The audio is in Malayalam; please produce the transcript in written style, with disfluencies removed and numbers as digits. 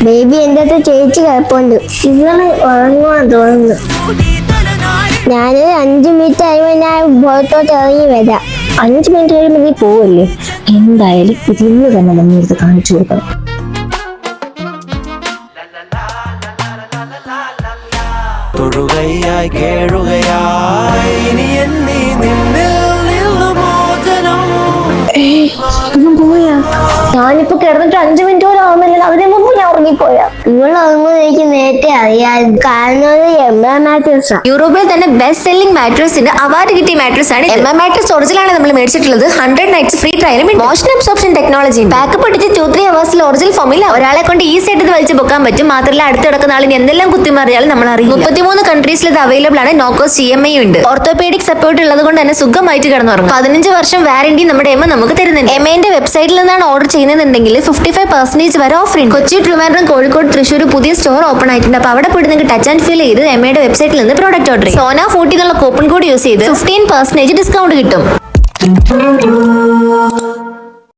ബേബി എന്റെ അടുത്ത് ചേച്ചി കിടപ്പുണ്ട്. ഇവള് ഉറങ്ങുവാൻ തോന്നുന്നു. ഞാനൊരു 5 മിനിറ്റ് കഴിയുമ്പോൾ ഞാൻ പുറത്തോട്ട് ഇറങ്ങി വരാം. 5 മിനിറ്റ് കഴിയുമ്പോൾ നീ പോവല്ലേ? എന്തായാലും ഇതിന്ന് തന്നെ നമ്മൾ എടുത്ത് കാണിച്ചു കൊടുക്കണം. തൊഴുകയായി കേഴുകയായി ഇനി എന്നീ നിന്നിൽ നിന്നു മോചനം. പോയാ ഞാനിപ്പോ കിടന്നിട്ട് 5 മിനിറ്റ് പോലും ആവുന്നില്ല. അതിന് മുമ്പ് ഞാൻ ഉറങ്ങിപ്പോയാ. ഇവള് ഉറങ്ങുന്നത് എനിക്ക് നേരത്തെ അറിയാം. കാരണം മാട്രസാ. യൂറോപ്പിൽ തന്നെ ബെസ്റ്റ് സെല്ലിംഗ് മാട്രസിന് അവാർഡ് കിട്ടിയ മാട്രസ് ആണ് എം മാട്രസ്. ഒറിജിനലാണ് നമ്മൾ മേടിച്ചിട്ടുള്ളത്. 100 നൈറ്റ്സ് ഫ്രീ ട്രയലും മോഷൻ അബ്സോർപ്ഷൻ ടെക്നോളജി. പാക്കപ്പ് ഇട്ടിട്ട് 2-3 അവേഴ്സിൽ ഒറിജിനൽ ഫോമിൽ ഒരാളെ കൊണ്ട് ഈസി ആയിട്ട് ഇത് വലിച്ചു പൊക്കാൻ പറ്റും. മാത്രമല്ല അടുത്ത് കിടക്കുന്ന ആളിന് എന്തെല്ലാം കുത്തിമറിയാലും നമ്മൾ അറിയും. 33 കൺട്രീസിൽ ഇത് അവൈലബിൾ ആണ്. നോക്കോസ് GMI ഉണ്ട്. ഓർത്തോപീഡിക് സപ്പോർട്ട് ഉള്ളത് കൊണ്ട് തന്നെ സുഖമായിട്ട് കിടന്നുറങ്ങും. 15 വർഷം വാറന്റി നമ്മുടെ എം നമുക്ക് തരുന്നുണ്ട്. എംഐന്റെ വെബ്സൈറ്റിൽ നിന്നാണ് ഓർഡർ ചെയ്യുന്നതെന്നുണ്ടെങ്കിൽ 55% വരെ ഓഫർ ഉണ്ട്. കൊച്ചി, ട്രിവാൻഡ്രം, കോഴിക്കോട്, തൃശ്ശൂർ പുതിയ സ്റ്റോർ ഓപ്പൺ ആയിട്ടുണ്ട്. അപ്പൊ അവിടെ പോയിട്ട് നിങ്ങൾക്ക് ടച്ച് ആൻഡ് ഫീൽ ചെയ്ത് എംഐയുടെ വെബ്സൈറ്റിൽ നിന്ന് പ്രോഡക്റ്റ് ഓർഡർ ചെയ്യും. സോന 40 എന്നുള്ള കൂപ്പൺ കോഡ് യൂസ് ചെയ്ത് 15% ഡിസ്കൗണ്ട് കിട്ടും.